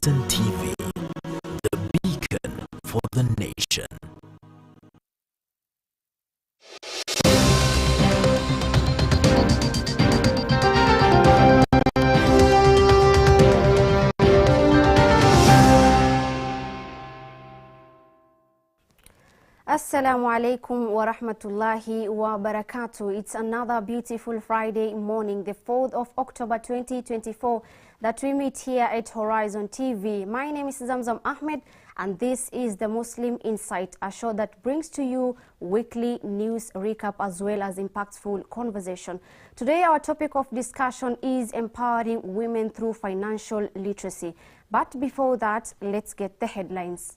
Horizon TV, the beacon for the nation. Assalamu alaikum wa rahmatullahi wa barakatuh. It's another beautiful Friday morning, the 4th of October 2024, that we meet here at Horizon TV. My name is Zamzam Ahmed, and this is the Muslim Insight, a show that brings to you weekly news recap as well as impactful conversation. Today, our topic of discussion is empowering women through financial literacy. But before that, let's get the headlines.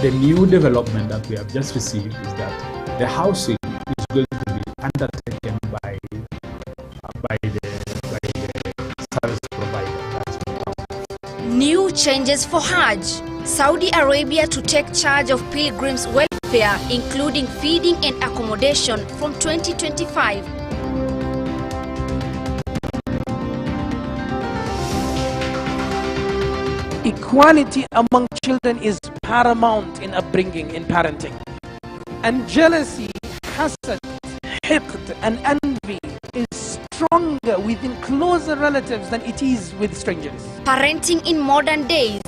The new development that we have just received is that the housing is going to be undertaken by the service provider. New changes for Hajj. Saudi Arabia to take charge of pilgrims' welfare, including feeding and accommodation from 2025. Equality among children is paramount in upbringing, in parenting. And jealousy, hasad, hiqd and envy is stronger within closer relatives than it is with strangers. Parenting in modern days.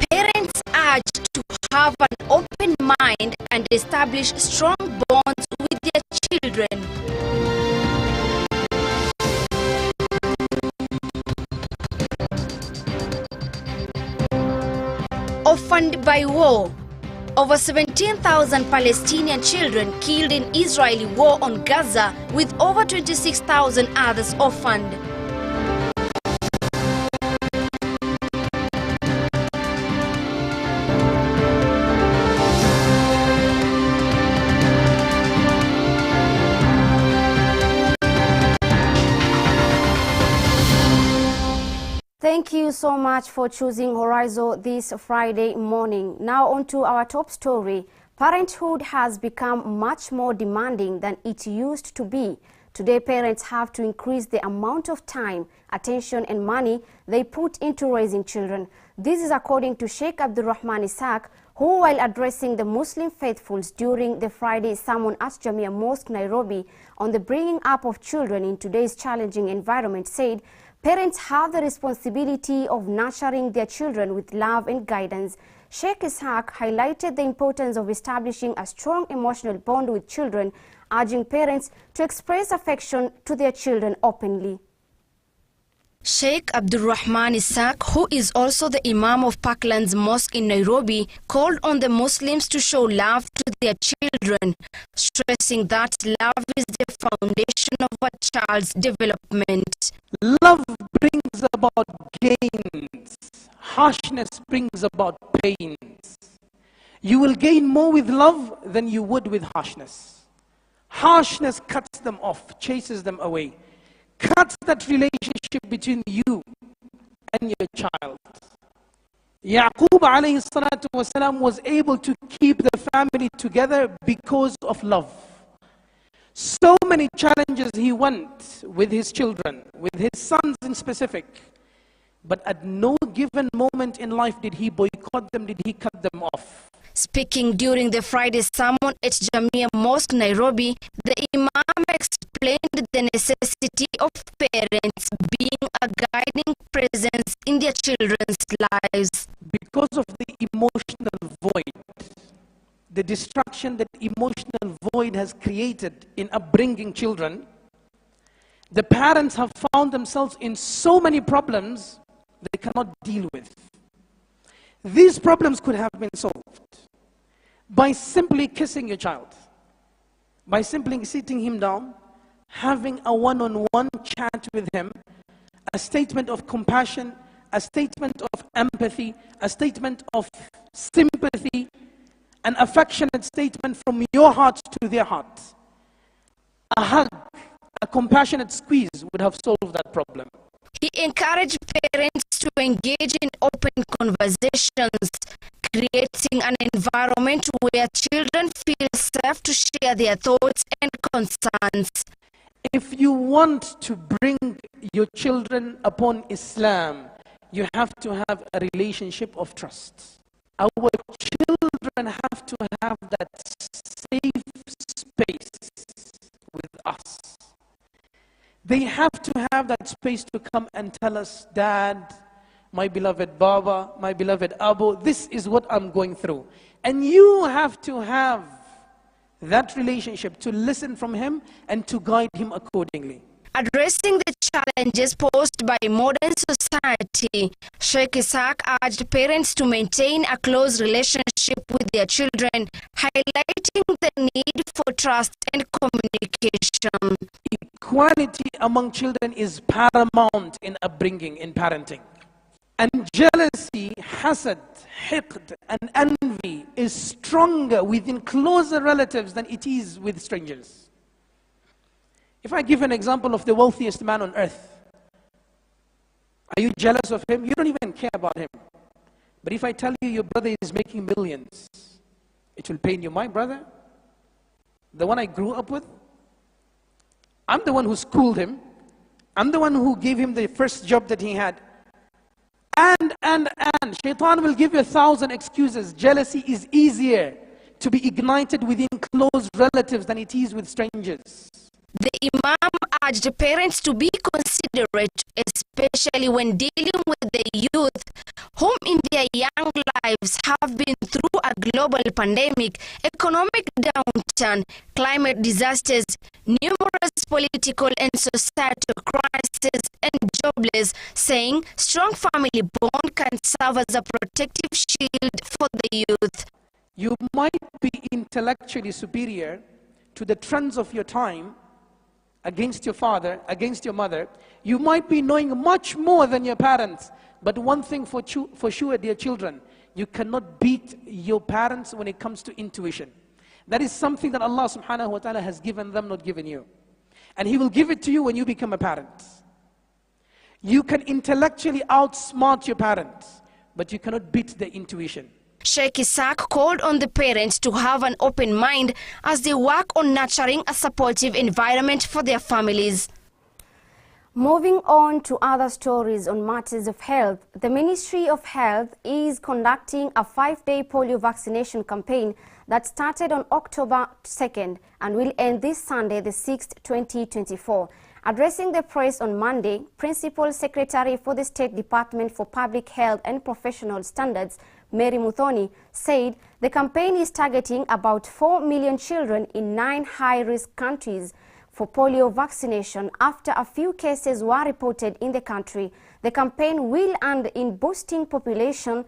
Parents urged to have an open mind and establish strong bonds with their children. Orphaned by war. Over 17,000 Palestinian children killed in Israeli war on Gaza, with over 26,000 others orphaned. Thank you so much for choosing Horizon this Friday morning. Now on to our top story. Parenthood has become much more demanding than it used to be. Today, parents have to increase the amount of time, attention and money they put into raising children. This is according to Sheikh Abdul Rahman Isaac, who, while addressing the Muslim faithfuls during the Friday sermon at Jamia Mosque, Nairobi, on the bringing up of children in today's challenging environment, said, parents have the responsibility of nurturing their children with love and guidance. Sheikh Ishaq highlighted the importance of establishing a strong emotional bond with children, urging parents to express affection to their children openly. Sheikh Abdul Rahman Isaac, who is also the Imam of Parklands Mosque in Nairobi, called on the Muslims to show love to their children, stressing that love is the foundation of a child's development. Love brings about gains. Harshness brings about pains. You will gain more with love than you would with harshness. Harshness cuts them off, chases them away, cuts that relationship between you and your child. Yaqub alayhi salatu wasalam was able to keep the family together because of love. So many challenges he went with his children, with his sons in specific. But at no given moment in life did he boycott them, did he cut them off. Speaking during the Friday sermon at Jamia Mosque, Nairobi, the Imam explained the necessity of parents being a guiding presence in their children's lives. Because of the emotional void, the destruction that emotional void has created in upbringing children, the parents have found themselves in so many problems they cannot deal with. These problems could have been solved by simply kissing your child, by simply sitting him down, having a one-on-one chat with him, a statement of compassion, a statement of empathy, a statement of sympathy, an affectionate statement from your heart to their heart. A hug, a compassionate squeeze would have solved that problem. He encouraged parents to engage in open conversations, creating an environment where children feel safe to share their thoughts and concerns. If you want to bring your children upon Islam, you have to have a relationship of trust. Our children have to have that safe space with us. They have to have that space to come and tell us, Dad, my beloved Baba, my beloved Abu, this is what I'm going through. And you have to have that relationship to listen from him and to guide him accordingly. Addressing the challenges posed by modern society, Sheikh Isaac urged parents to maintain a close relationship with their children, highlighting the need for trust and communication. Equality among children is paramount in upbringing, in parenting. And jealousy, hasad, hiqd, and envy is stronger within closer relatives than it is with strangers. If I give an example of the wealthiest man on earth, are you jealous of him? You don't even care about him. But if I tell you your brother is making millions, it will pain you. My brother, the one I grew up with, I'm the one who schooled him. I'm the one who gave him the first job that he had. And Shaitan will give you 1,000 excuses. Jealousy is easier to be ignited within close relatives than it is with strangers. The Imam urged parents to be considerate, especially when dealing with the youth, whom in their young lives have been through a global pandemic, economic downturn, climate disasters, numerous political and societal crises, and jobless, saying strong family bond can serve as a protective shield for the youth. You might be intellectually superior to the trends of your time, against your father, against your mother. You might be knowing much more than your parents. But one thing for sure, dear children, you cannot beat your parents when it comes to intuition. That is something that Allah subhanahu wa ta'ala has given them, not given you. And He will give it to you when you become a parent. You can intellectually outsmart your parents, but you cannot beat their intuition. Sheikh Isaac called on the parents to have an open mind as they work on nurturing a supportive environment for their families. Moving on to other stories on matters of health, the Ministry of Health is conducting a 5-day polio vaccination campaign that started on October 2nd and will end this Sunday, the 6th, 2024. Addressing the press on Monday, Principal Secretary for the State Department for Public Health and Professional Standards, Mary Muthoni, said the campaign is targeting about 4 million children in 9 high-risk countries for polio vaccination after a few cases were reported in the country. The campaign will aid in boosting population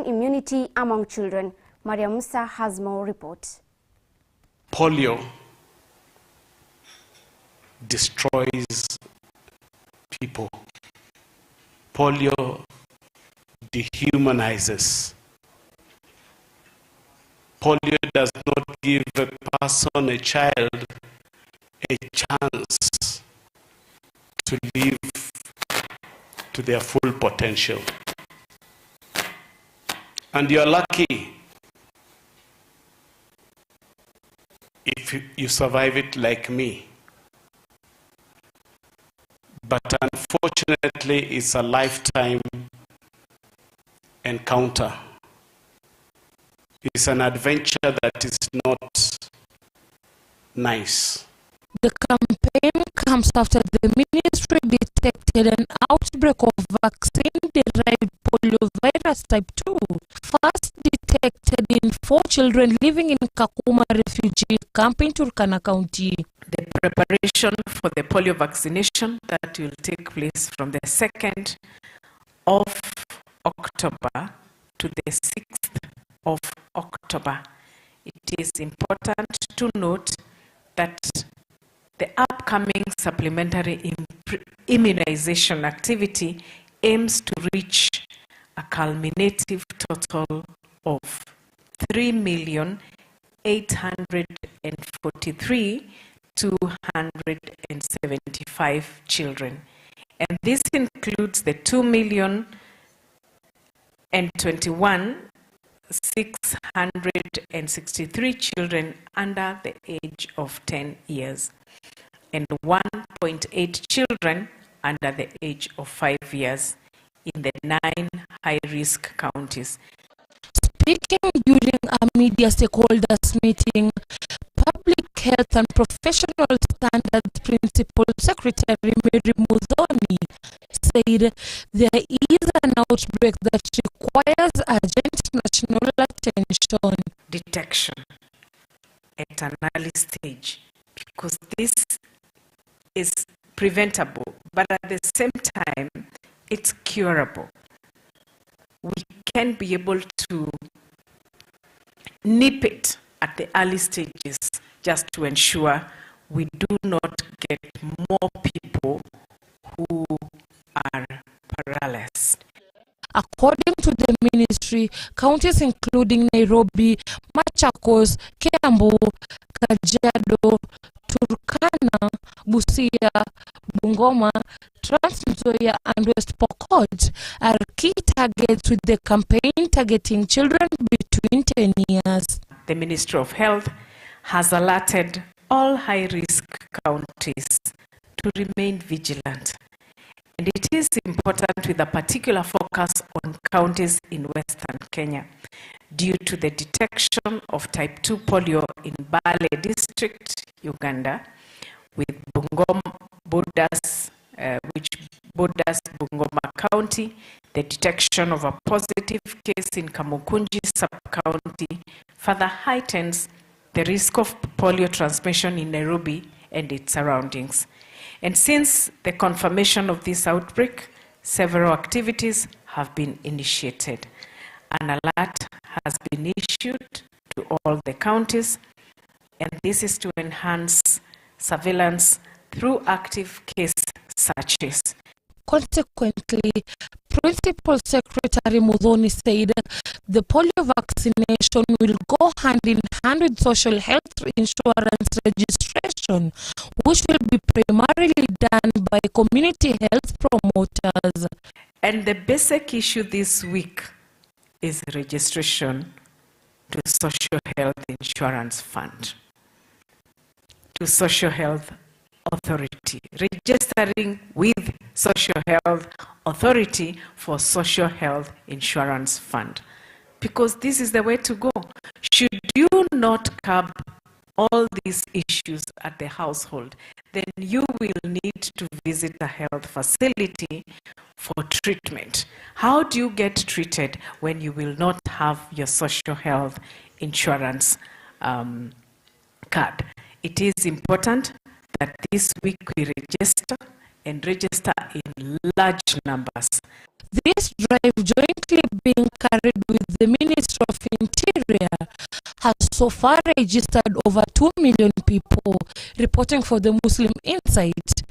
immunity among children. Maria Musa has more report. Polio destroys people. Polio dehumanizes. Polio does not give a person, a child, a chance to live to their full potential. And you're lucky if you survive it like me. But unfortunately, it's a lifetime encounter. It's an adventure that is not nice. The campaign comes after the ministry detected an outbreak of vaccine-derived poliovirus type 2, first detected in 4 children living in Kakuma refugee camp in Turkana County. The preparation for the polio vaccination that will take place from the 2nd of October to the 6th of October. It is important to note that the upcoming supplementary immunization activity aims to reach a culminative total of 3,843,275 children. And this includes the 2,021,000 663 children under the age of 10 years and 1.8 children under the age of 5 years in the 9 high-risk counties. Speaking during a media stakeholders meeting, Public Health and Professional Standards Principal Secretary Mary Mudhoni said there is an outbreak that requires urgent national attention. Detection at an early stage, because this is preventable, but at the same time, it's curable. We can be able to nip it at the early stages just to ensure we do not get more people who are paralyzed. According to the ministry, counties including Nairobi, Machakos, Kiambu, Kajiado, Turkana, Busia, Bungoma, Trans-Nzoia and West Pokot are key targets with the campaign targeting children between 10 years. The Ministry of Health has alerted all high-risk counties to remain vigilant. And it is important with a particular focus on counties in Western Kenya due to the detection of type 2 polio in Bale District, Uganda, with Bungoma borders, which borders Bungoma County. The detection of a positive case in Kamukunji sub-county further heightens the risk of polio transmission in Nairobi and its surroundings. And since the confirmation of this outbreak, several activities have been initiated. An alert has been issued to all the counties, and this is to enhance surveillance through active case searches. Consequently, Principal Secretary Mudhoni said the polio vaccination will go hand in hand with social health insurance registration, which will be primarily done by community health promoters. And the basic issue this week is registration to Social Health Insurance Fund, to Social Health Authority, registering with Social Health Authority for Social Health Insurance Fund, because this is the way to go. Should you not curb all these issues at the household, then you will need to visit a health facility for treatment. How do you get treated when you will not have your social health insurance card? It is important that this week we register and register in large numbers. This drive, jointly being carried with the Ministry of Interior, has so far registered over 2 million people. Reporting for the Muslim Insight,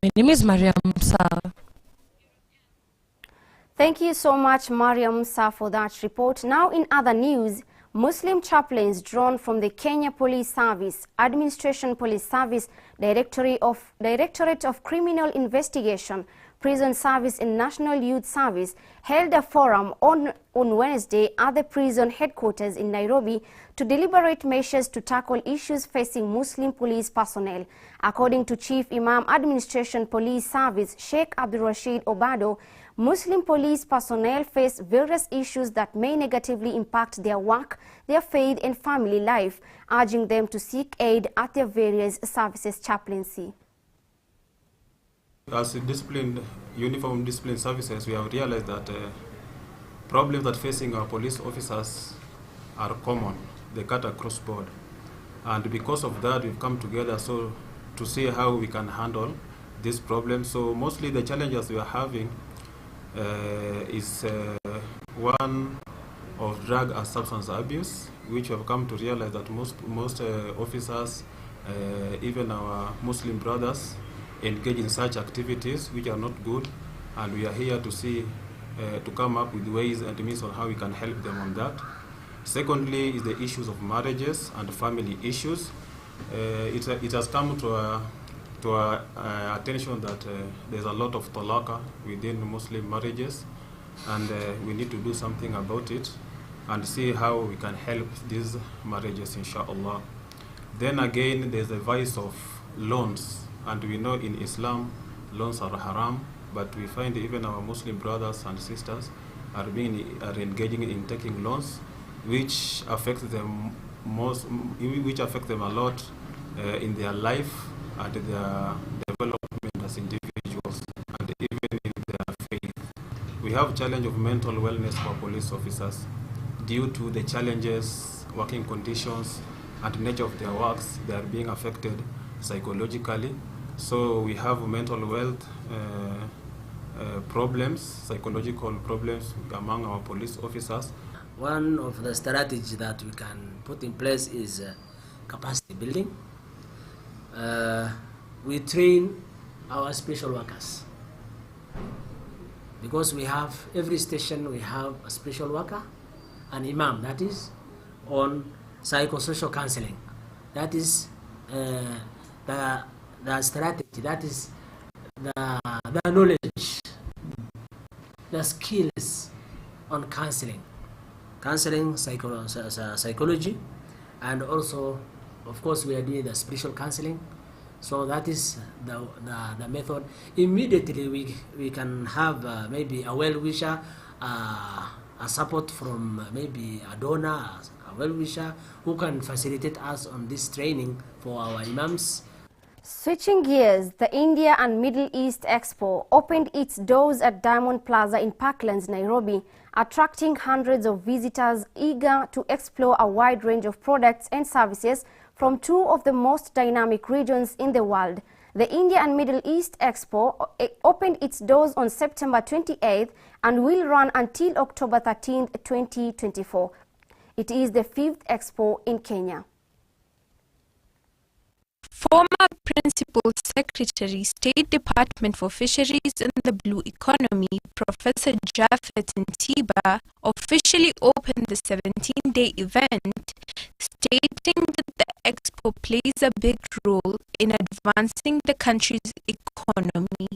my name is Mariam Sa. Thank you so much, Mariam Sa, for that report. Now, in other news, Muslim chaplains drawn from the Kenya Police Service, Administration Police Service, Directorate of Criminal Investigation, Prison Service and National Youth Service held a forum on Wednesday at the prison headquarters in Nairobi to deliberate measures to tackle issues facing Muslim police personnel. According to Chief Imam Administration Police Service Sheikh Abdul Rashid Obado, Muslim police personnel face various issues that may negatively impact their work, their faith and family life, urging them to seek aid at their various services chaplaincy. As uniform discipline services, we have realized that problems that facing our police officers are common. They cut across board. And because of that, we've come together to see how we can handle this problem. So mostly the challenges we are having is one of drug and substance abuse, which we have come to realize that most officers, even our Muslim brothers, engage in such activities which are not good, and we are here to see, to come up with ways and means on how we can help them on that. Secondly is the issues of marriages and family issues. It has come to our attention that there's a lot of talaka within Muslim marriages, and we need to do something about it. and see how we can help these marriages, inshallah. Then again, there's a vice of loans, and we know in Islam loans are haram, but we find even our Muslim brothers and sisters are engaging in taking loans, which affects them a lot in their life and their development as individuals, and even in their faith. We have challenge of mental wellness for police officers due to the challenges, working conditions, and nature of their works. They are being affected psychologically. So we have mental health problems, psychological problems among our police officers. One of the strategies that we can put in place is capacity building. We train our special workers, because we have, every station we have a special worker, an imam, that is on psychosocial counseling. That is the strategy, that is the knowledge, the skills on counseling, psychology, and also, of course, we are doing the spiritual counseling. So that is the method. Immediately we can have maybe a well-wisher, a support from maybe a donor, a well-wisher who can facilitate us on this training for our imams. Switching gears, the India and Middle East Expo opened its doors at Diamond Plaza in Parklands, Nairobi, attracting hundreds of visitors eager to explore a wide range of products and services from two of the most dynamic regions in the world. The India and Middle East Expo opened its doors on September 28th and will run until October 13th, 2024. It is the 5th expo in Kenya. Former Principal Secretary, State Department for Fisheries and the Blue Economy, Professor Japhet Ntiba, officially opened the 17-day event, stating that the expo plays a big role in advancing the country's economy.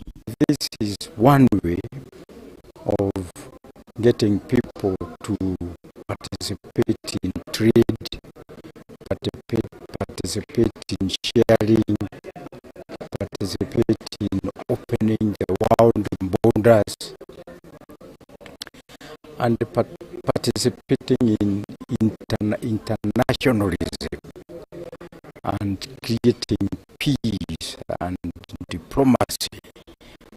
This is one way of getting people to participate in trade, participate in sharing, participate in opening the world borders, and participating in internationalism and creating peace and diplomacy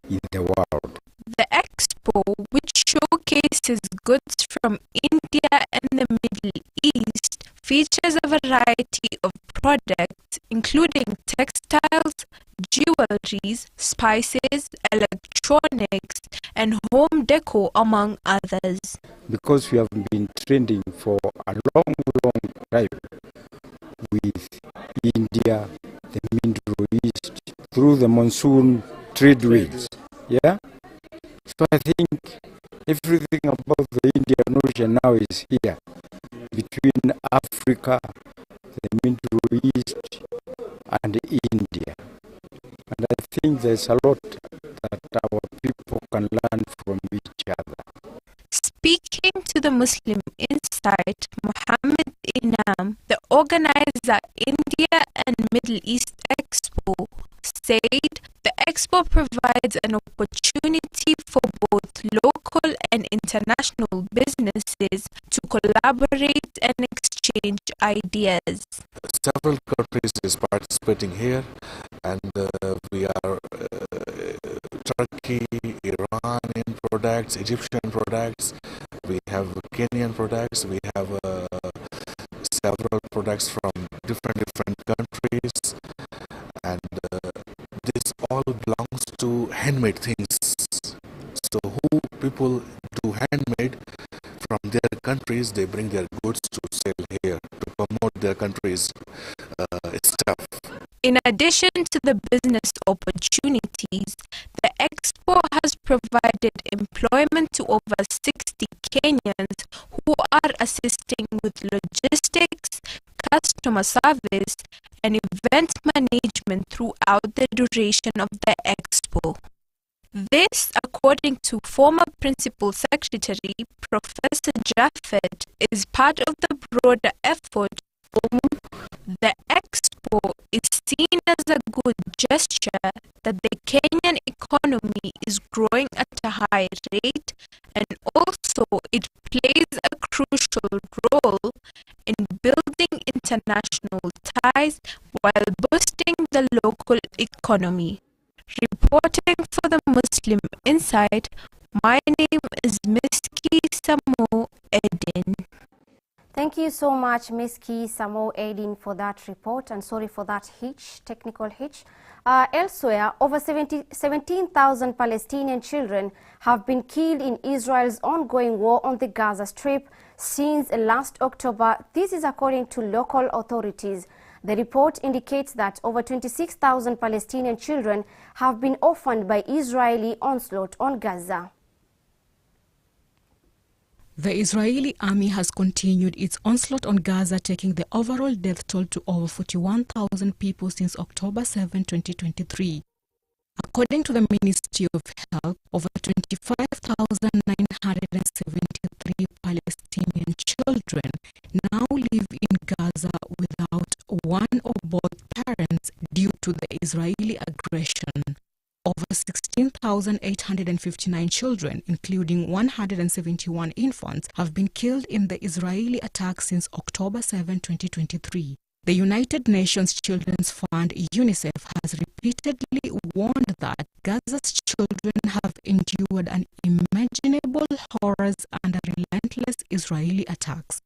in the world. The expo, which showcases goods from India and the Middle East, features a variety of products including textiles, jewelries, spices, electronics, and home decor, among others. Because we have been trending for a long time with India, the Middle East, through the monsoon trade winds. Yeah? So I think everything about the Indian Ocean now is here, between Africa, the Middle East, and India. And I think there's a lot that our people can learn from each other. Speaking to the Muslim Insight, Muhammad Inam, the organizer India and Middle East Expo, said the expo provides an opportunity for both local and international businesses to collaborate and exchange ideas. Several countries is participating here, and we are Turkey, Iranian products, Egyptian products, we have Kenyan products, we have several products from different countries, and this all belongs to handmade things. So who people do handmade from their countries, they bring their goods to sell here to promote their country's stuff. In addition to the business opportunities, the expo has provided employment to over 60 Kenyans who are assisting with logistics, customer service, and event management throughout the duration of the expo. This, according to former Principal Secretary Professor Jaffet, is part of the broader effort. The expo is seen as a good gesture that the Kenyan economy is growing at a high rate, and also it plays a crucial role in building international ties while boosting the local economy. Reporting for the Muslim Insight, my name is Miski Samo Edin. Thank you so much, Miski Samo Edin, for that report, and sorry for that technical hitch. Elsewhere, over 17,000 Palestinian children have been killed in Israel's ongoing war on the Gaza Strip since last October. This is according to local authorities. The report indicates that over 26,000 Palestinian children have been orphaned by Israeli onslaught on Gaza. The Israeli army has continued its onslaught on Gaza, taking the overall death toll to over 41,000 people since October 7, 2023. According to the Ministry of Health, over 25,973 Palestinian children now live in Gaza without one or both parents due to the Israeli aggression. Over 16,859 children, including 171 infants, have been killed in the Israeli attack since October 7, 2023. The United Nations Children's Fund, UNICEF, has repeatedly warned that Gaza's children have endured unimaginable horrors under relentless Israeli attacks.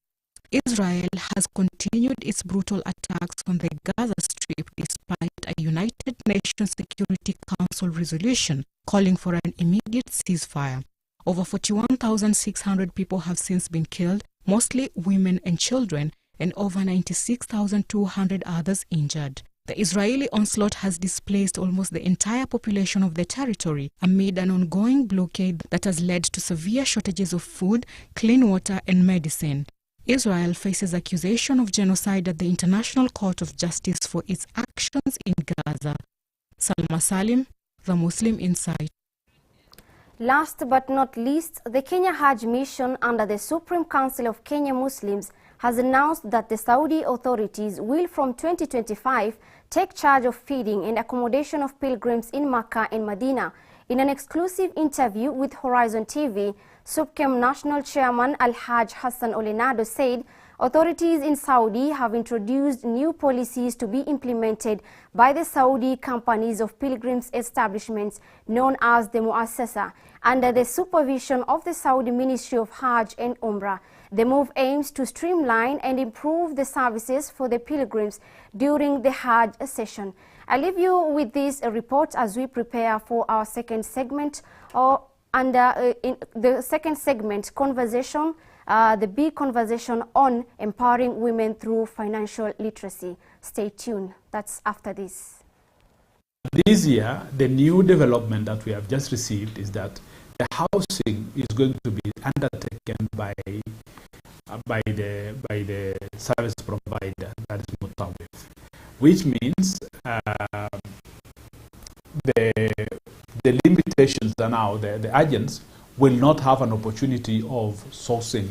Israel has continued its brutal attacks on the Gaza Strip despite a United Nations Security Council resolution calling for an immediate ceasefire. Over 41,600 people have since been killed, mostly women and children, and over 96,200 others injured. The Israeli onslaught has displaced almost the entire population of the territory amid an ongoing blockade that has led to severe shortages of food, clean water, and medicine. Israel faces accusation of genocide at the International Court of Justice for its actions in Gaza. Salma Salim, The Muslim Insight. Last but not least, the Kenya Hajj Mission under the Supreme Council of Kenya Muslims has announced that the Saudi authorities will from 2025 take charge of feeding and accommodation of pilgrims in Makkah and Medina. In an exclusive interview with Horizon TV, SUPKEM National Chairman Al-Hajj Hassan Olenado said authorities in Saudi have introduced new policies to be implemented by the Saudi companies of pilgrims establishments known as the Muassasa under the supervision of the Saudi Ministry of Hajj and Umrah. The move aims to streamline and improve the services for the pilgrims during the Hajj session. I leave you with this report as we prepare for our second segment. In the second segment, conversation, the big conversation on empowering women through financial literacy. Stay tuned. That's after this. This year, the new development that we have just received is that the housing is going to be undertaken by the service provider, that is Mutawif, which means the limitations are now the agents will not have an opportunity of sourcing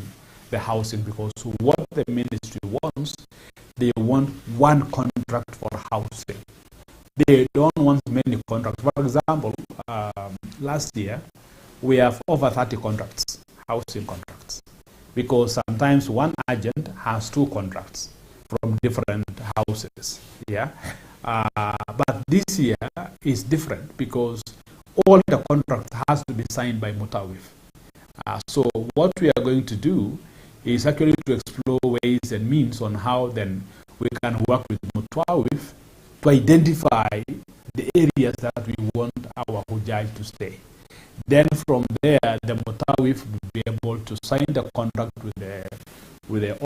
the housing, because what the ministry wants, they want one contract for housing. They don't want many contracts. For example, last year we have over 30 contracts, housing contracts, because sometimes one agent has two contracts from different houses. Yeah. But this year is different because all the contracts has to be signed by Mutawif. So what we are going to do is actually to explore ways and means on how then we can work with Mutawif to identify the areas that we want our Hujjaj to stay. Then from there, the Mutawif will be able to sign the contract with the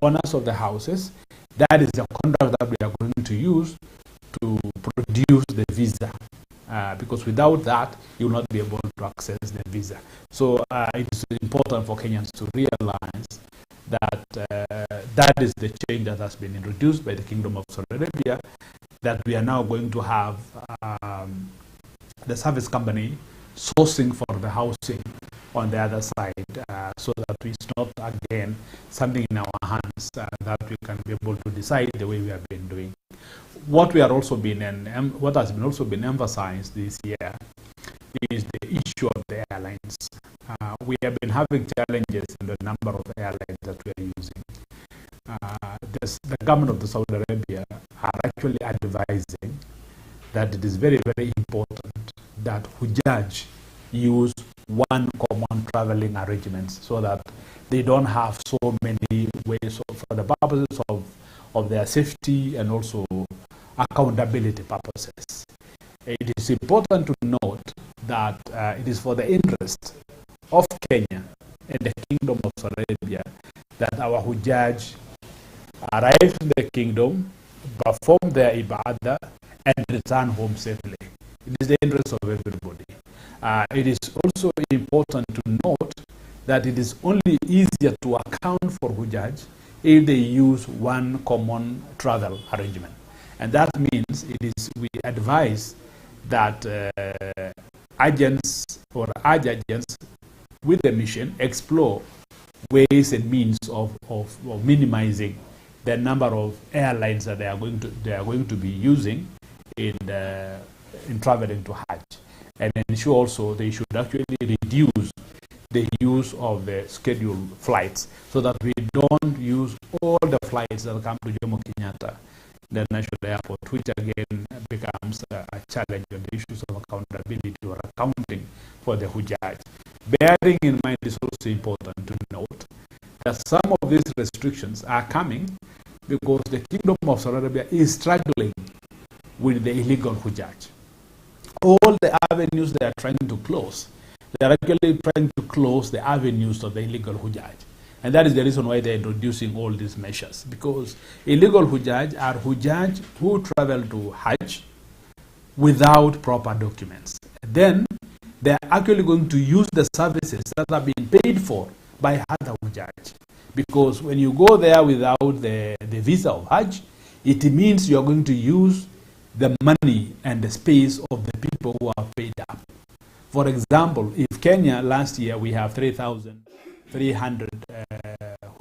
owners of the houses. That is the contract that we are going to use to produce the visa. Because without that, you will not be able to access the visa. So it is important for Kenyans to realize that that is the change that has been introduced by the Kingdom of Saudi Arabia, that we are now going to have the service company sourcing for the housing on the other side, so that it's not again something in our hands that we can be able to decide the way we have been doing. What we are also been what has been also been emphasized this year is the issue of the airlines. We have been having challenges in the number of airlines that we are using. The government of the Saudi Arabia are actually advising that it is very, very important that Hujjaj use one common traveling arrangements so that they don't have so many ways for the purposes of their safety and also accountability purposes. It is important to note that it is for the interest of Kenya and the Kingdom of Saudi Arabia that our Hujjaj arrive in the kingdom, perform their ibadah, and return home safely. It is the interest of everybody. It is also important to note that it is only easier to account for Hujjaj if they use one common travel arrangement. And that means we advise that agents or urge agents with the mission explore ways and means of minimizing the number of airlines that they are going to be using in traveling to Hajj, and ensure also they should actually reduce the use of the scheduled flights so that we don't use all the flights that come to Jomo Kenyatta, the national airport, which again becomes a challenge on the issues of accountability or accounting for the Hujjaj. Bearing in mind, it's also important to note that some of these restrictions are coming because the Kingdom of Saudi Arabia is struggling with the illegal Hujjaj. All the avenues they are trying to close, they are actually trying to close the avenues of the illegal Hujjaj. And that is the reason why they are introducing all these measures, because illegal Hujjaj are Hujjaj who travel to Hajj without proper documents. Then they are actually going to use the services that are being paid for by other Hujjaj. Because when you go there without the visa of Hajj, it means you are going to use the money and the space of the people who are paid up. For example, if Kenya last year we have 3,300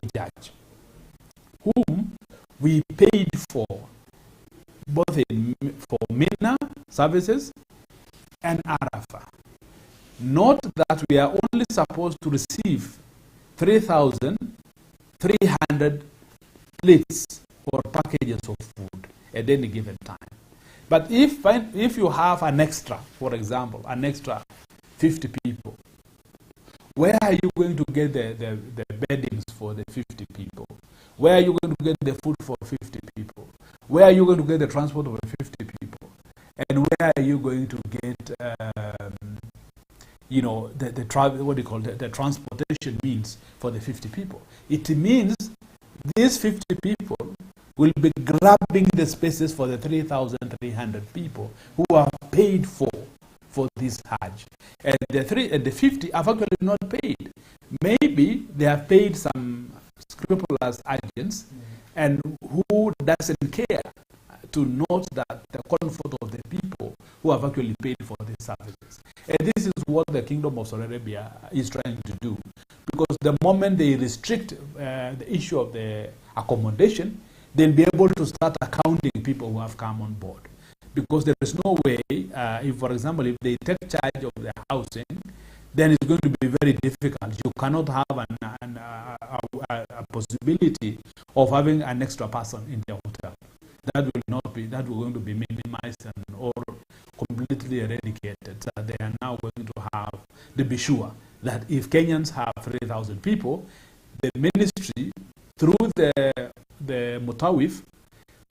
Hujjaj, whom we paid for both for Mina services and Arafah. Note that we are only supposed to receive 3,300 plates or packages of food at any given time. But if you have an extra, for example, an extra 50 people, where are you going to get the beddings for the 50 people? Where are you going to get the food for 50 people? Where are you going to get the transport for 50 people? And where are you going to get the travel, what do you call it, the transportation means for the 50 people? It means these 50 people will be grabbing the spaces for the 3,300 people who are paid for this Hajj. And the 50 have actually not paid. Maybe they have paid some scrupulous agents and who doesn't care to note that the comfort of the people who have actually paid for these services. And this is what the Kingdom of Saudi Arabia is trying to do. Because the moment they restrict the issue of the accommodation, they'll be able to start accounting people who have come on board. Because there is no way, if, for example, if they take charge of the housing, then it's going to be very difficult. You cannot have a possibility of having an extra person in the hotel. That will going to be minimized and or completely eradicated. So they are now going to have to be sure that if Kenyans have 3,000 people, the ministry, through the Mutawif,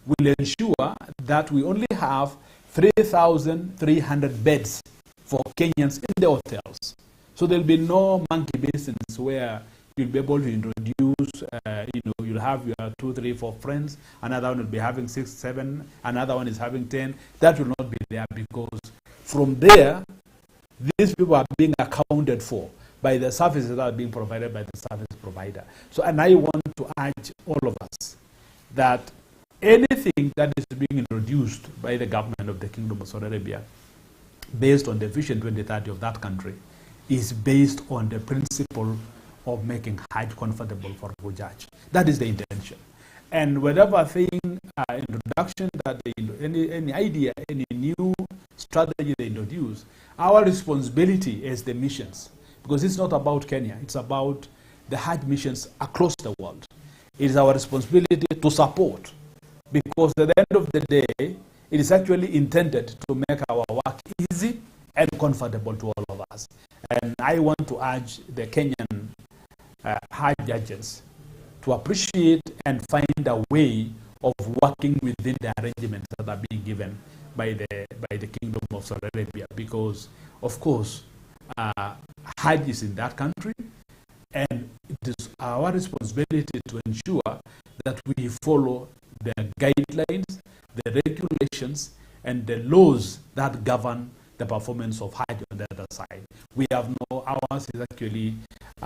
will ensure that we only have 3,300 beds for Kenyans in the hotels. So there'll be no monkey basins where you'll be able to introduce, you'll have your 2, 3, 4 friends, another one will be having 6, 7, another one is having 10. That will not be there because from there, these people are being accounted for by the services that are being provided by the service provider. So, and I want to urge all of us that anything that is being introduced by the government of the Kingdom of Saudi Arabia based on the Vision 2030 of that country, is based on the principle of making Hajj comfortable for Hujjaj. That is the intention. And whatever thing, introduction that any idea, any new strategy they introduce, our responsibility as the missions, because it's not about Kenya, it's about the Hajj missions across the world. It is our responsibility to support, because at the end of the day, it is actually intended to make our work easy and comfortable to all of us. And I want to urge the Kenyan Hajj agents to appreciate and find a way of working within the arrangements that are being given by the Kingdom of Saudi Arabia, because of course Hajj is in that country, and it is our responsibility to ensure that we follow the guidelines, the regulations, and the laws that govern the performance of Hajj on the other side. We have no, ours is actually,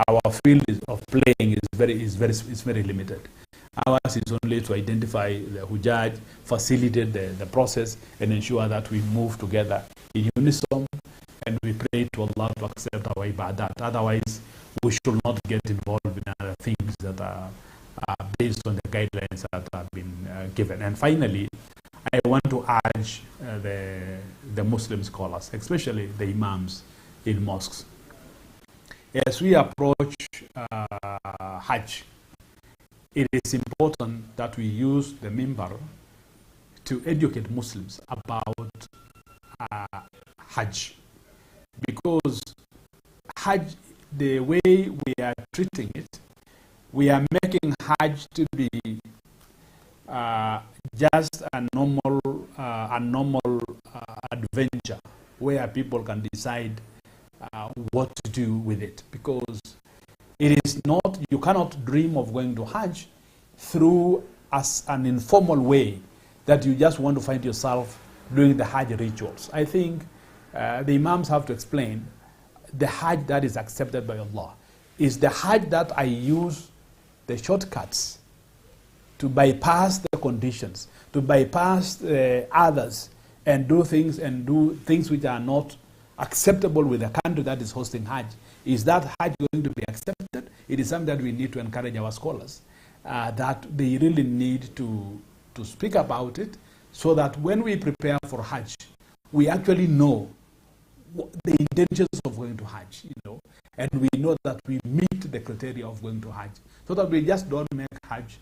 our field of playing is very limited. Ours is only to identify the Hujjaj, facilitate the process, and ensure that we move together in unison, and we pray to Allah to accept our ibadat. Otherwise, we should not get involved in other things that are based on the guidelines that have been given. And finally, I want to urge the Muslim scholars, especially the imams in mosques, as we approach Hajj, it is important that we use the minbar to educate Muslims about Hajj, because Hajj, the way we are treating it, we are making Hajj to be just a normal adventure where people can decide what to do with it, because it is not, you cannot dream of going to Hajj through as an informal way that you just want to find yourself doing the Hajj rituals. I think the Imams have to explain the Hajj that is accepted by Allah is the Hajj that I use the shortcuts to bypass the conditions, to bypass others, and do things which are not acceptable with the country that is hosting Hajj. Is that Hajj going to be accepted? It is something that we need to encourage our scholars, that they really need to speak about it, so that when we prepare for Hajj, we actually know the intentions of going to Hajj, and we know that we meet the criteria of going to Hajj, so that we just don't make Hajj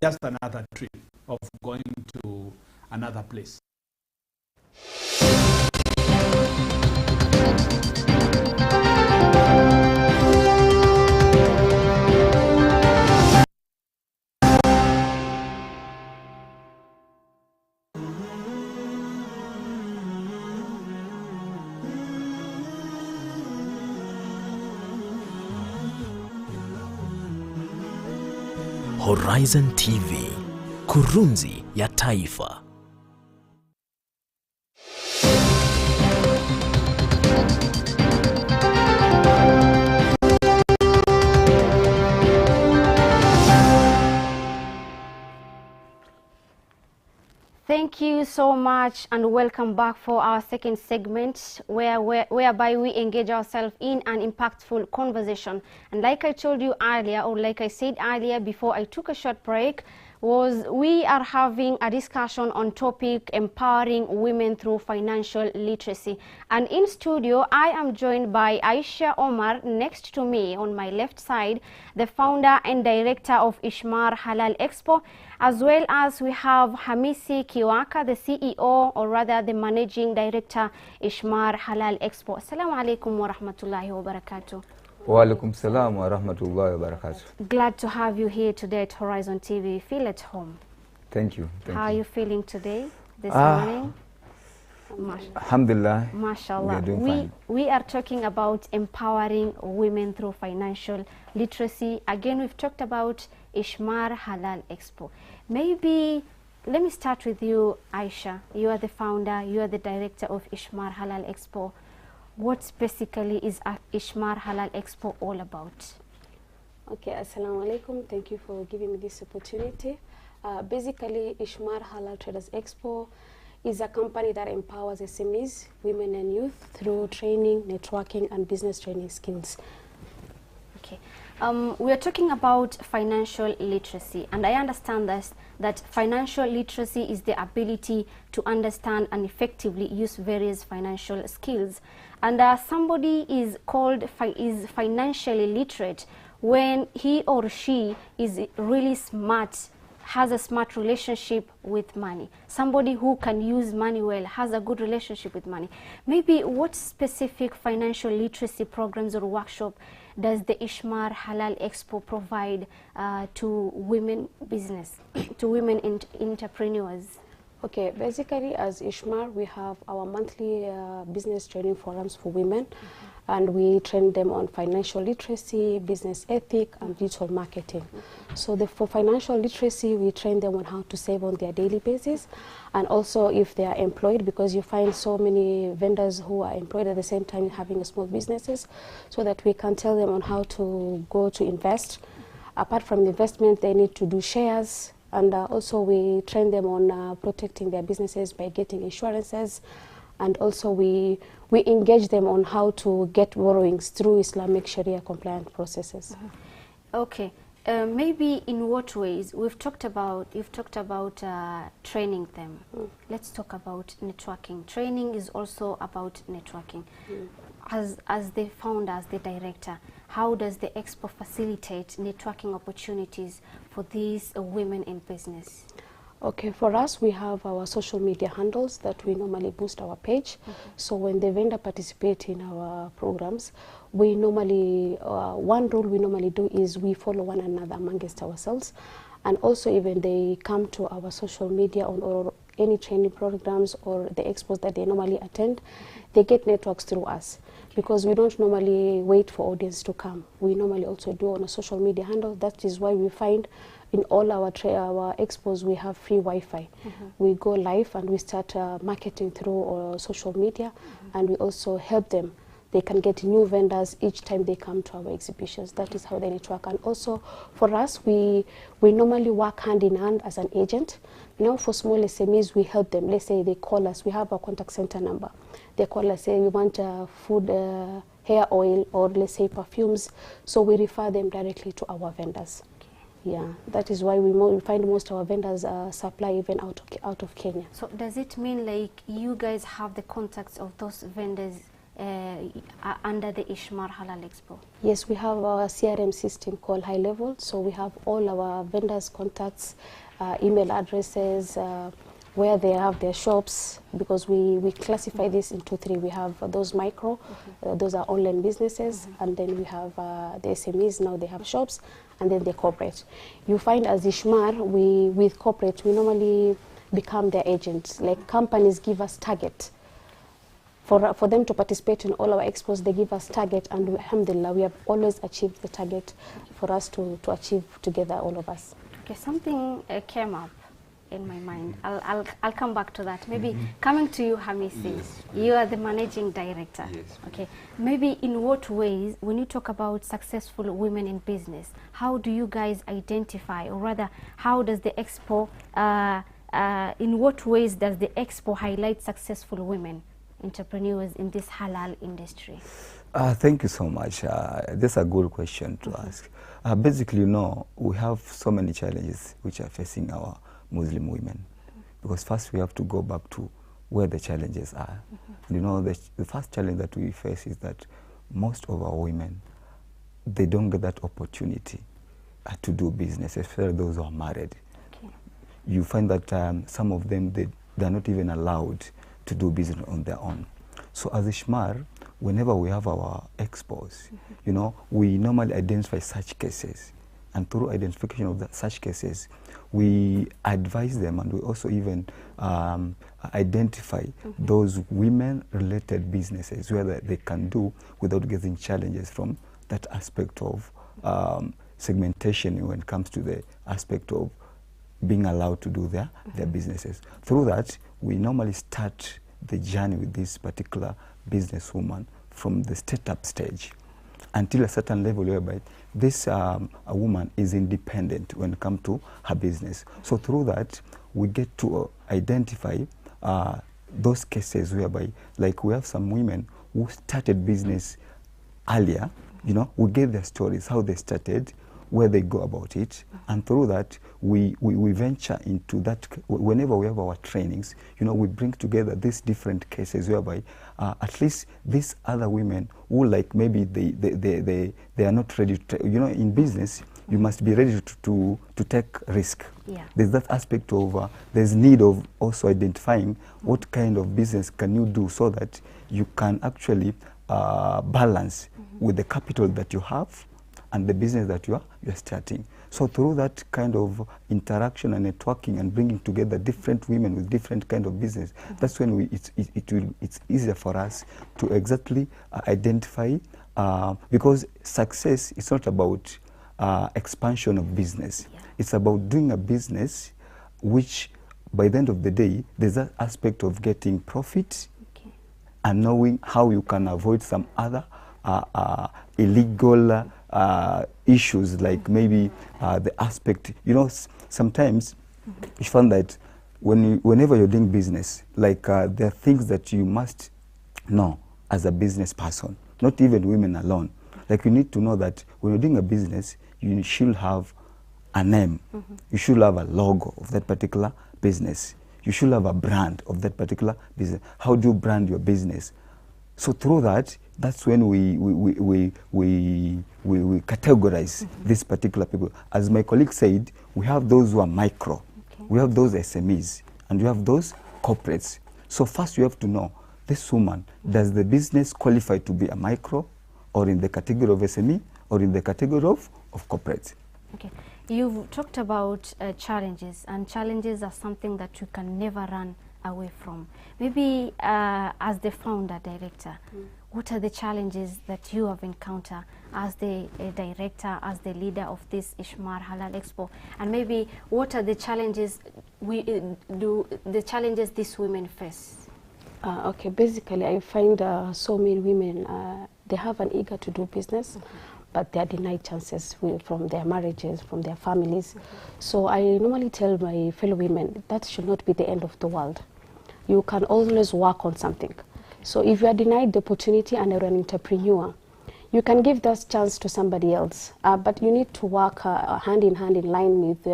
just another trip of going to another place. Horizon TV, kurunzi ya taifa. Thank you so much, and welcome back for our second segment whereby we engage ourselves in an impactful conversation. And like I told you earlier, or like I said earlier before I took a short break, we are having a discussion on topic empowering women through financial literacy. And in studio, I am joined by Aisha Omar. Next to me on my left side, the founder and director of Ishmar Halal Expo, as well as we have Hamisi Kiwaka, the CEO, or rather the managing director, Ishmar Halal Expo. Assalamu alaikum wa rahmatullahi wa barakatuh. Wa alaikum salam wa rahmatullahi wa barakatuh. Glad to have you here today at Horizon TV. Feel at home. Thank you. How are you feeling today, this morning? Alhamdulillah. MashaAllah. We are talking about empowering women through financial literacy. Again, we've talked about Ishmar Halal Expo. Maybe let me start with you, Aisha. You are the founder, you are the director of Ishmar Halal Expo. What basically is Ishmar Halal Expo all about? Okay, assalamu alaikum. Thank you for giving me this opportunity. Basically, Ishmar Halal Traders Expo is a company that empowers SMEs, women and youth through training, networking, and business training skills. Okay. We are talking about financial literacy, and I understand that financial literacy is the ability to understand and effectively use various financial skills. And somebody is financially literate when he or she is really smart, has a smart relationship with money. Somebody who can use money well, has a good relationship with money. Maybe what specific financial literacy programs or workshop does the Ishmar Halal Expo provide to women business, to women entrepreneurs? Okay, basically as Ishmar, we have our monthly business training forums for women, and we train them on financial literacy, business ethic, and digital marketing. So for financial literacy, we train them on how to save on their daily basis, and also if they are employed, because you find so many vendors who are employed at the same time having small businesses, so that we can tell them on how to go to invest. Apart from the investment, they need to do shares, and also we train them on protecting their businesses by getting insurances, and also we engage them on how to get borrowings through Islamic Sharia compliant processes. Okay. Maybe in what ways? You've talked about training them. Let's talk about networking. Training is also about networking. As the founder, as the director, how does the Expo facilitate networking opportunities for these women in business? Okay, for us, we have our social media handles that we normally boost our page. So when the vendor participate in our programs, we normally, one rule we normally do is we follow one another amongst ourselves. And also even they come to our social media or any training programs or the expos that they normally attend, they get networks through us. Because we don't normally wait for audience to come. We normally also do on a social media handle. That is why we find in all our expos we have free Wi-Fi. We go live and we start marketing through social media, and we also help them. They can get new vendors each time they come to our exhibitions. That is how they network. And also for us, we normally work hand in hand as an agent. Now for small SMEs, we help them. Let's say they call us, we have a contact center number. They call us, say we want food, hair oil, or let's say perfumes. So we refer them directly to our vendors. Yeah, that is why we find most of our vendors supply even out of Kenya. So does it mean like you guys have the contacts of those vendors under the Ishmar Halal Expo? Yes, we have our CRM system called High Level. So we have all our vendors' contacts, email addresses, where they have their shops, because we classify this into three. We have those micro, those are online businesses, and then we have the SMEs, now they have shops, and then the corporate. You find as Ishmar, with corporate, we normally become their agents. Like companies give us target. For them to participate in all our expos, they give us target, and alhamdulillah, we have always achieved the target for us to achieve together, all of us. Okay, something came up in my mind. I'll come back to that. Maybe coming to you, Hamisi, Yes. you are the managing director. Yes. Okay. Maybe in what ways, when you talk about successful women in business, how do you guys identify, or rather, how does the expo, in what ways does the expo highlight successful women entrepreneurs in this halal industry? Thank you so much. That's a good question to ask. Basically, we have so many challenges which are facing our Muslim women. Because first we have to go back to where the challenges are. The first challenge that we face is that most of our women, they don't get that opportunity to do business, especially those who are married. Okay. You find that some of them, they're not even allowed to do business on their own. So as Ishmar, whenever we have our expos, we normally identify such cases. And through identification of such cases, we advise them, and we also even identify those women-related businesses where they can do without getting challenges from that aspect of segmentation when it comes to the aspect of being allowed to do their businesses. Through that, we normally start the journey with this particular businesswoman from the startup stage until a certain level whereby this a woman is independent when it comes to her business. So through that, we get to identify those cases whereby, like, we have some women who started business earlier. You know, we get their stories, how they started, where they go about it, and through that we venture into that. Whenever we have our trainings, you know, we bring together these different cases whereby at least these other women who, like, maybe they are not ready to, you know, in business you must be ready to take risk. Yeah. There's that aspect of there's need of also identifying what kind of business can you do so that you can actually balance with the capital that you have and the business that you're starting. So through that kind of interaction and networking and bringing together different women with different kind of business, that's when it's easier for us to exactly identify, because success is not about expansion of business. Yeah. It's about doing a business which, by the end of the day, there's that aspect of getting profit, okay, and knowing how you can avoid some other illegal issues, like maybe the aspect, you know, sometimes you find that whenever you're doing business, like there are things that you must know as a business person, not even women alone. Like, you need to know that when you're doing a business, you should have a name. You should have a logo of that particular business. You should have a brand of that particular business. How do you brand your business? So through that, that's when we categorize these particular people. As my colleague said, we have those who are micro, okay, we have those SMEs, and we have those corporates. So first you have to know, this woman, does the business qualify to be a micro, or in the category of SME, or in the category of corporate? Okay. You've talked about challenges, and challenges are something that you can never run away from. Maybe as the founder director, what are the challenges that you have encountered as the director, as the leader of this Ishmar Halal Expo, and maybe what are the challenges these women face? Okay, basically I find so many women, they have an eager to do business, but they are denied chances from their marriages, from their families. So I normally tell my fellow women that should not be the end of the world. You can always work on something. So if you are denied the opportunity and you're an entrepreneur, you can give that chance to somebody else. But you need to work hand in hand in line with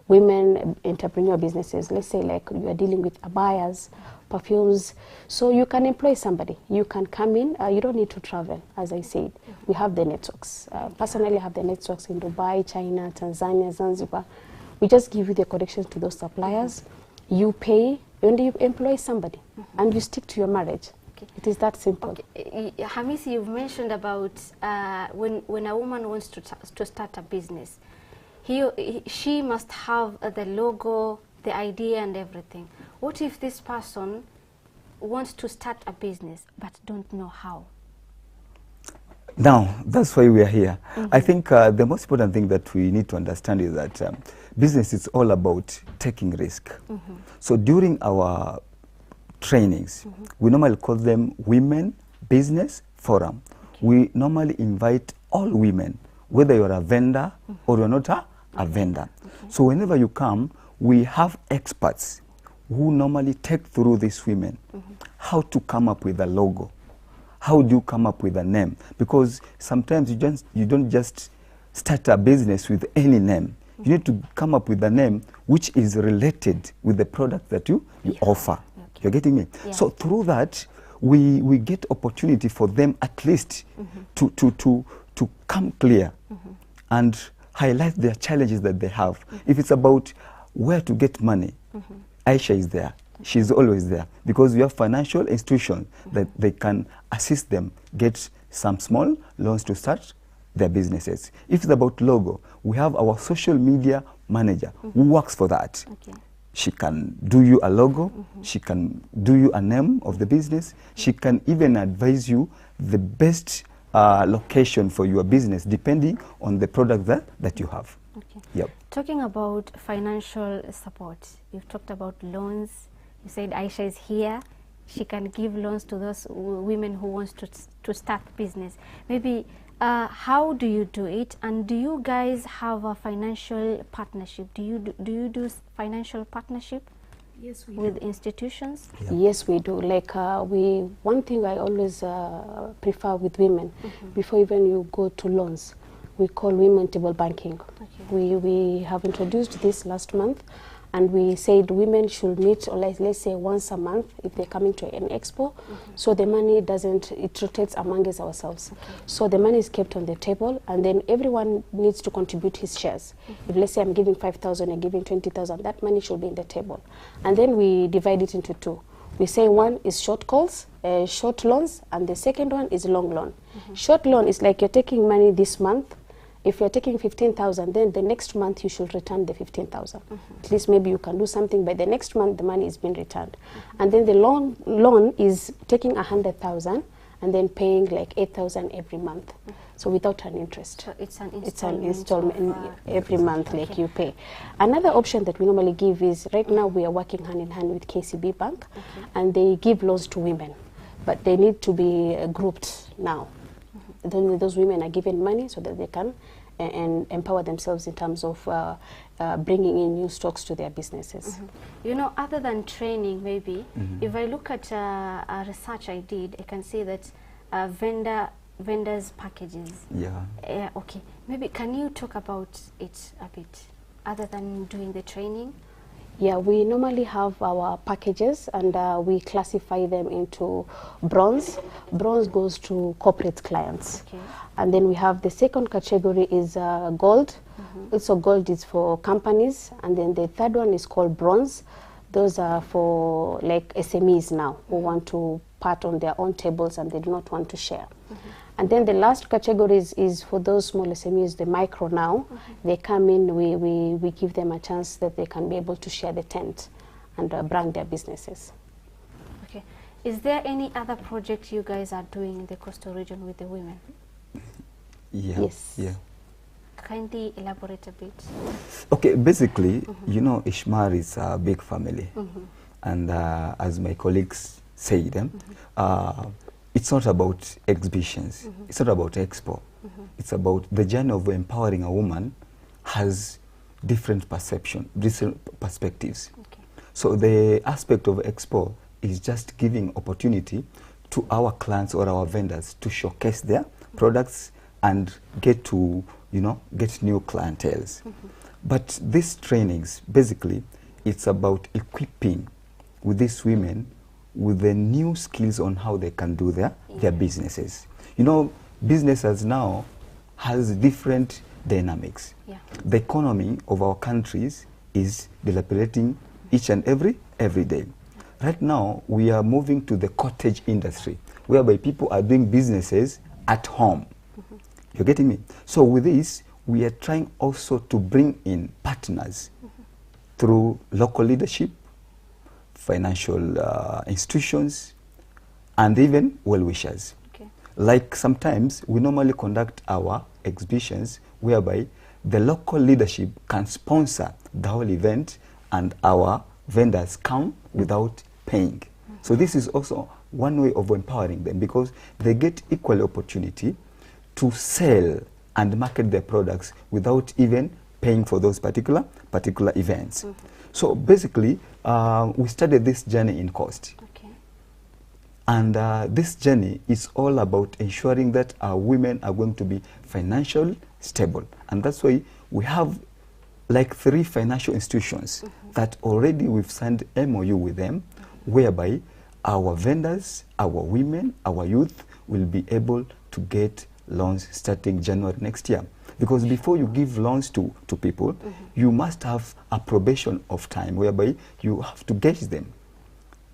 women entrepreneur businesses. Let's say like you are dealing with buyers, perfumes. So you can employ somebody. You can come in. You don't need to travel, as I said. We have the networks. Personally, I have the networks in Dubai, China, Tanzania, Zanzibar. We just give you the connections to those suppliers. You pay, and you employ somebody, and you stick to your marriage. Okay. It is that simple. Okay. Hamisi, you've mentioned about when a woman wants to start a business, she must have the logo, the idea, and everything. What if this person wants to start a business but don't know how? Now, that's why we are here. I think the most important thing that we need to understand is that business is all about taking risk. So during our trainings, we normally call them Women Business Forum. Okay. We normally invite all women, whether you're a vendor or you're not a vendor. Okay. So whenever you come, we have experts who normally take through these women how to come up with a logo. How do you come up with a name? Because sometimes you don't just start a business with any name. You need to come up with a name which is related with the product that you offer. Okay. You're getting me? Yeah. So through that, we get opportunity for them at least to come clear and highlight their challenges that they have. If it's about where to get money, Aisha is there. She's always there, because we have financial institutions that they can assist them get some small loans to start their businesses. If it's about logo, we have our social media manager who works for that. Okay. She can do you a logo, she can do you a name of the business, she can even advise you the best location for your business depending on the product that you have. Okay. Yep. Talking about financial support, you've talked about loans. You said Aisha is here. She can give loans to those women who want to start business. Maybe how do you do it? And do you guys have a financial partnership? Do you do financial partnership? Yes, we with do. Institutions? Yeah. Yes, we do. Like one thing I always prefer with women, before even you go to loans, we call women table banking. Okay. We have introduced this last month, and we said women should meet, or let's say once a month if they're coming to an expo. So the money it rotates among us ourselves. Okay. So the money is kept on the table, and then everyone needs to contribute his shares. If let's say I'm giving 5,000 and giving 20,000, that money should be in the table. And then we divide it into two. We say one is short calls, short loans, and the second one is long loan. Short loan is like you're taking money this month. If you're taking 15,000, then the next month you should return the 15,000. At least maybe you can do something, but the next month the money is being returned. And then the loan is taking 100,000 and then paying like 8,000 every month. So without an interest. So it's an installment every month, like you pay. Another option that we normally give is, right now we are working hand in hand with KCB Bank, and they give loans to women, but they need to be grouped now. Then those women are given money so that they can and empower themselves in terms of bringing in new stocks to their businesses. You know, other than training, maybe, if I look at a research I did, I can see that vendors' packages. Yeah. Okay. Maybe can you talk about it a bit, other than doing the training? Yeah, we normally have our packages, and we classify them into bronze. Bronze goes to corporate clients. Okay. And then we have the second category is gold. Also gold is for companies. And then the third one is called bronze. Those are for like SMEs now who want to part on their own tables and they do not want to share. And then the last category is for those small SMEs, the micro now. They come in, we give them a chance that they can be able to share the tent and brand their businesses. Okay. Is there any other project you guys are doing in the coastal region with the women? Yeah. Yes. Yeah. Kindly elaborate a bit. Okay, basically, you know, Ishmar is a big family. And as my colleagues say them, it's not about exhibitions. It's not about expo. It's about the journey of empowering a woman has different perception, different perspectives. Okay. So the aspect of expo is just giving opportunity to our clients or our vendors to showcase their products and get to, you know, get new clienteles. But these trainings, basically, it's about equipping with these women with the new skills on how they can do their businesses. You know, businesses now has different dynamics. Yeah. The economy of our countries is developing each and every day. Right now, we are moving to the cottage industry, whereby people are doing businesses at home. You're getting me? So with this, we are trying also to bring in partners through local leadership, financial institutions, and even well-wishers. Okay. Like sometimes we normally conduct our exhibitions whereby the local leadership can sponsor the whole event and our vendors come without paying. So this is also one way of empowering them, because they get equal opportunity to sell and market their products without even paying for those particular events. So basically, we started this journey in cost. Okay. And this journey is all about ensuring that our women are going to be financially stable. And that's why we have like 3 financial institutions that already we've signed MOU with them, whereby our vendors, our women, our youth will be able to get loans starting January next year. Because before you give loans to people, you must have a probation of time whereby you have to gauge them.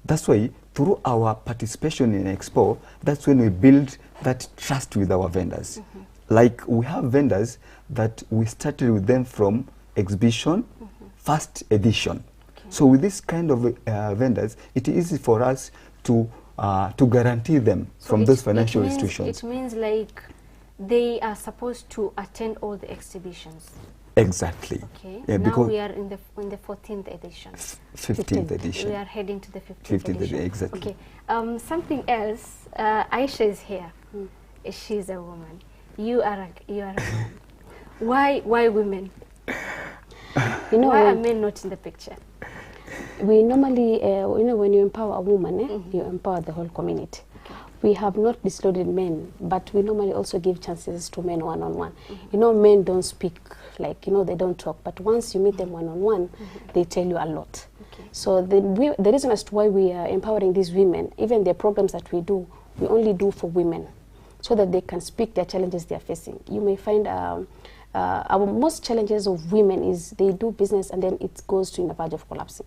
That's why through our participation in Expo, that's when we build that trust with our vendors. Like we have vendors that we started with them from exhibition, first edition. Okay. So with this kind of vendors, it is easy for us to guarantee them from those financial institutions. It means like they are supposed to attend all the exhibitions. Exactly. Okay. Yeah, now we are in the 14th edition. 15th edition. We are heading to the 15th edition. Exactly. Okay. Something else. Aisha is here. She's a woman. You are a man. Why women? You know, why are men not in the picture? We normally, when you empower a woman, you empower the whole community. Okay. We have not disloaded men, but we normally also give chances to men one-on-one. Men don't speak, like, they don't talk, but once you meet them one-on-one, they tell you a lot. Okay. So the reason as to why we are empowering these women, even the programs that we do, we only do for women, so that they can speak their challenges they are facing. You may find our most challenges of women is they do business and then it goes to the verge of collapsing.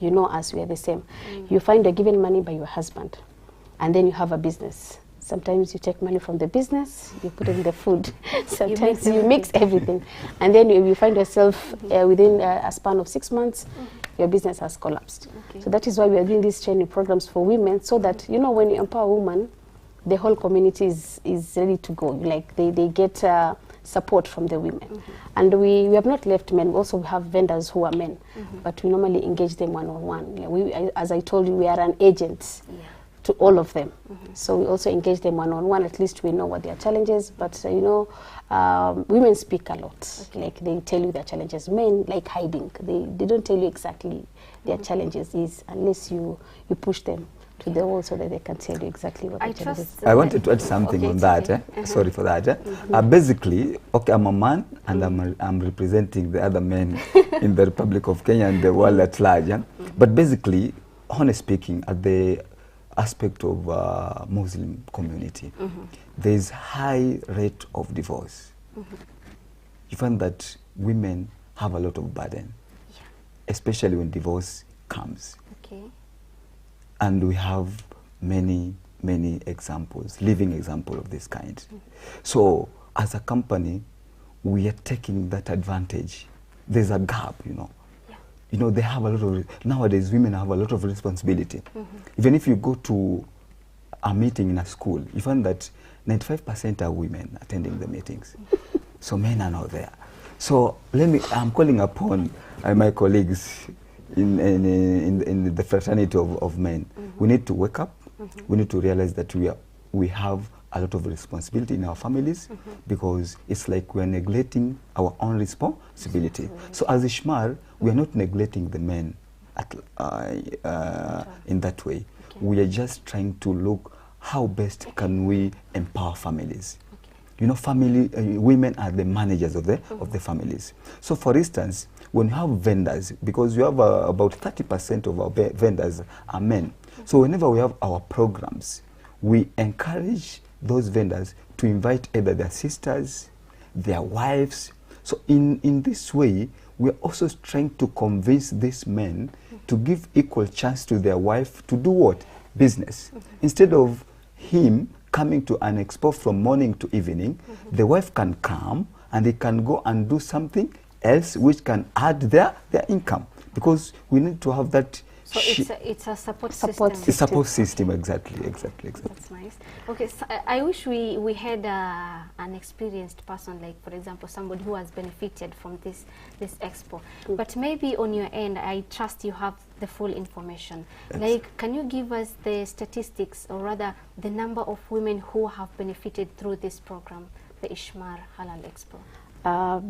Yeah. As we are the same. You find you're given money by your husband, and then you have a business. Sometimes you take money from the business, you put it in the food. Sometimes you mix everything. And then you find yourself within a span of 6 months, your business has collapsed. Okay. So that is why we are doing these training programs for women, so that, when you empower a woman, the whole community is ready to go. Like they get support from the women. And we have not left men. We also have vendors who are men, but we normally engage them one-on-one. As I told you, we are an agent to all of them. So we also engage them one-on-one. At least we know what their challenges, but women speak a lot. Okay. Like they tell you their challenges. Men like hiding. They don't tell you exactly their challenges is, unless you push them to the wall so that they can tell you exactly what the challenges are. I wanted to add something on that. Sorry for that. Basically, I'm a man, and I'm representing the other men in the Republic of Kenya and the world at large. But basically, honestly speaking, at the aspect of Muslim community, there is high rate of divorce. You find that women have a lot of burden, especially when divorce comes. Okay. And we have many examples, living example of this kind. So as a company, we are taking that advantage. There's a gap, they have a lot of, nowadays women have a lot of responsibility. Even if you go to a meeting in a school, you find that 95% are women attending the meetings. So men are not there. So I'm calling upon my colleagues in the fraternity of men. We need to wake up. We need to realize that we have a lot of responsibility in our families, because it's like we're neglecting our own responsibility. So as Ishmar, we are not neglecting the men in that way. Okay. We are just trying to look how best can we empower families. Okay. Women are the managers of the families. So for instance, when you have vendors, because you have about 30% of our vendors are men. So whenever we have our programs, we encourage those vendors to invite either their sisters, their wives. So in this way, we're also trying to convince these men to give equal chance to their wife to do what? Business. Instead of him coming to an expo from morning to evening, the wife can come and they can go and do something else which can add their income, because we need to have that. So it's a support system. A support system, exactly. That's nice. Okay, so I wish we had an experienced person, like for example somebody who has benefited from this expo. But maybe on your end, I trust you have the full information. Yes. Like, can you give us the statistics, or rather the number of women who have benefited through this program, the Ishmar Halal Expo?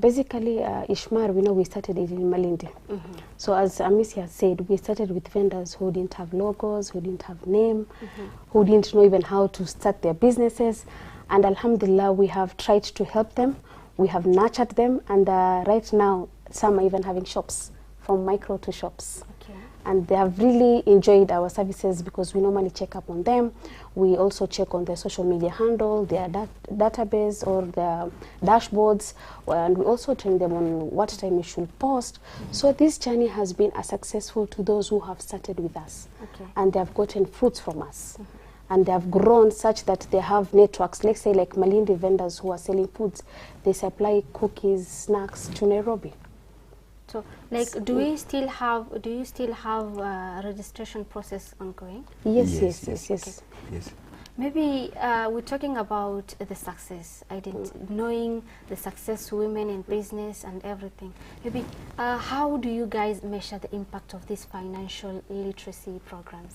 Basically, Ishmar, we started it in Malindi. So as Amisi has said, we started with vendors who didn't have logos, who didn't have name, who didn't know even how to start their businesses. And Alhamdulillah, we have tried to help them. We have nurtured them. And right now, some are even having shops, from micro to shops. Okay. And they have really enjoyed our services, because we normally check up on them. We also check on their social media handle, their database or their dashboards, and we also train them on what time we should post. So this journey has been successful to those who have started with us. Okay. And they have gotten fruits from us. And they have grown such that they have networks. Let's say like Malindi vendors who are selling foods, they supply cookies, snacks to Nairobi. So, like, do you still have registration process ongoing? Yes. Okay. Yes. Maybe we're talking about the success, knowing the success women in business and everything. Maybe how do you guys measure the impact of these financial literacy programs?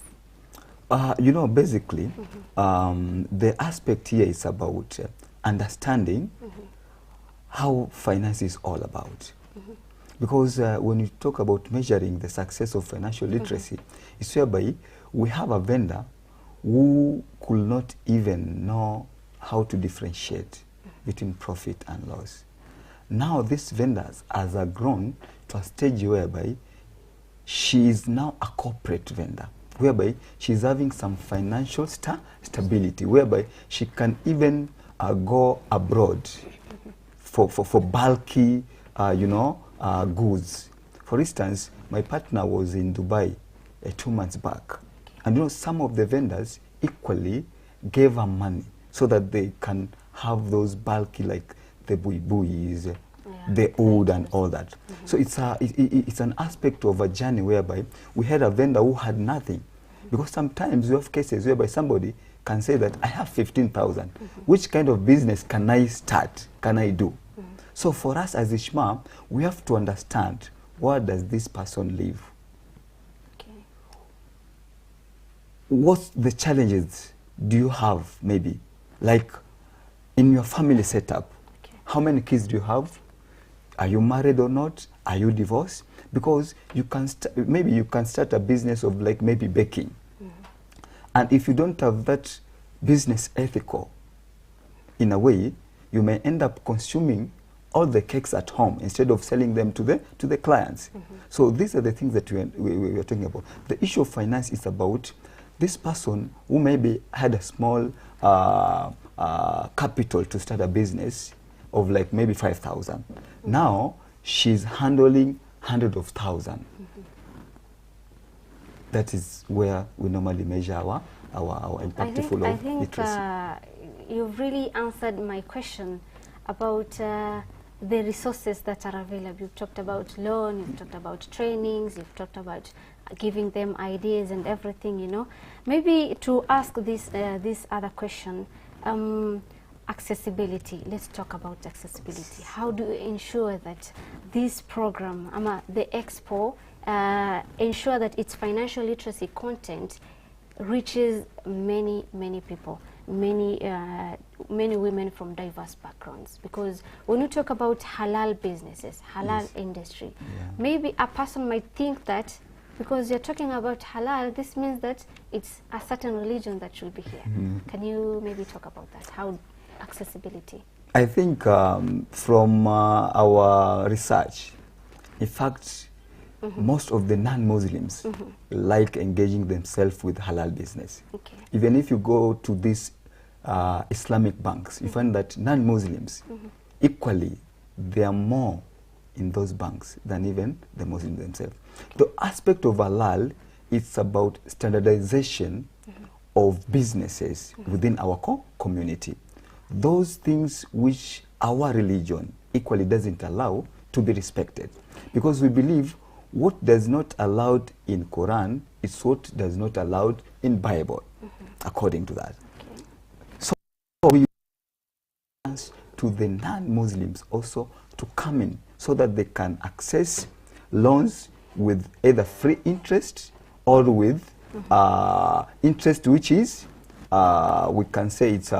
Basically, the aspect here is about understanding how finance is all about. Because when you talk about measuring the success of financial literacy, it's whereby we have a vendor who could not even know how to differentiate between profit and loss. Now this vendor has grown to a stage whereby she is now a corporate vendor, whereby she's having some financial stability, whereby she can even go abroad for bulky, goods. For instance, my partner was in Dubai 2 months back, and some of the vendors equally gave her money so that they can have those bulky, like the buis, the oud and all that. So it's an aspect of a journey whereby we had a vendor who had nothing, because sometimes we have cases whereby somebody can say that I have 15,000. Which kind of business can I start? Can I do? So for us as Ishma, we have to understand, where does this person live? What the challenges do you have, maybe? Like in your family setup, how many kids do you have? Are you married or not? Are you divorced? Because you can maybe you can start a business of like maybe baking. And if you don't have that business ethical, in a way, you may end up consuming all the cakes at home instead of selling them to the clients. So these are the things that we are talking about. The issue of finance is about this person who maybe had a small capital to start a business of like maybe 5,000. Now she's handling hundreds of thousands. That is where we normally measure our impactful literacy. I think you've really answered my question about the resources that are available. You've talked about loan, you've talked about trainings, you've talked about giving them ideas and everything, Maybe to ask this other question, accessibility. Let's talk about accessibility. How do you ensure that this program, the Expo, ensure that its financial literacy content reaches many people, many women from diverse backgrounds? Because when you talk about halal businesses, halal industry, maybe a person might think that because you're talking about halal, this means that it's a certain religion that should be here. Can you maybe talk about that? How accessibility? I think from our research, in fact, most of the non-Muslims like engaging themselves with halal business. Even if you go to these Islamic banks, you find that non-Muslims, equally, they are more in those banks than even the Muslims themselves. The aspect of halal, it's about standardization of businesses within our community. Those things which our religion equally doesn't allow to be respected. Because we believe what does not allowed in Quran is what does not allowed in Bible, according to that. So we want to the non-Muslims also to come in so that they can access loans with either free interest or with interest which is, we can say it's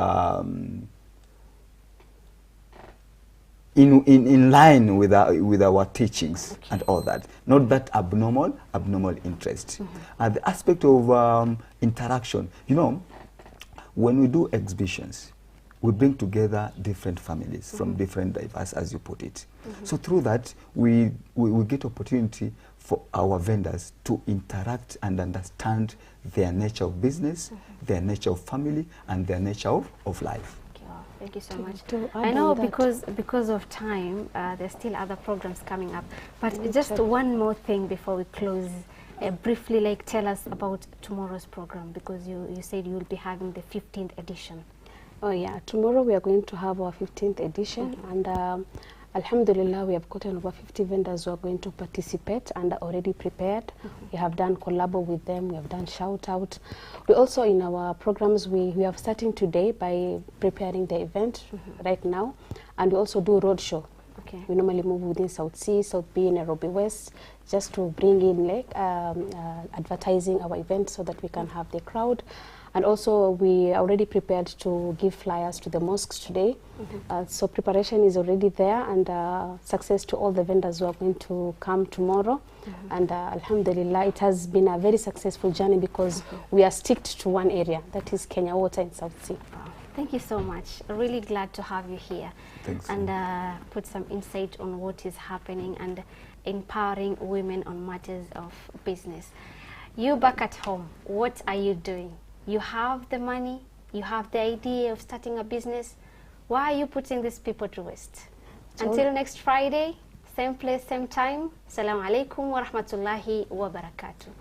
in line with our teachings and all that, not that abnormal interest. And the aspect of interaction, when we do exhibitions, we bring together different families from different diverse, as you put it. So through that, we get opportunity for our vendors to interact and understand their nature of business, their nature of family, and their nature of life. Thank you so much. I know because of time, there's still other programs coming up. But just one more thing before we close. Briefly, tell us about tomorrow's program, because you said you will be having the 15th edition. Oh yeah, tomorrow we are going to have our 15th edition, and Alhamdulillah, we have gotten over 50 vendors who are going to participate and are already prepared. We have done collabo with them, we have done shout out. We also, in our programs, we are starting today by preparing the event right now, and we also do roadshow. We normally move within South C, South B, Nairobi West, just to bring in advertising our event so that we can have the crowd. And also we are already prepared to give flyers to the mosques today. So preparation is already there, and success to all the vendors who are going to come tomorrow. And alhamdulillah, it has been a very successful journey because we are sticked to one area, that is Kenya Water in South Sea. Thank you so much. Really glad to have you here. Thanks. And put some insight on what is happening and empowering women on matters of business. You back at home, what are you doing? You have the money, you have the idea of starting a business. Why are you putting these people to waste? Until next Friday, same place, same time. Assalamu alaikum wa rahmatullahi wa barakatuh.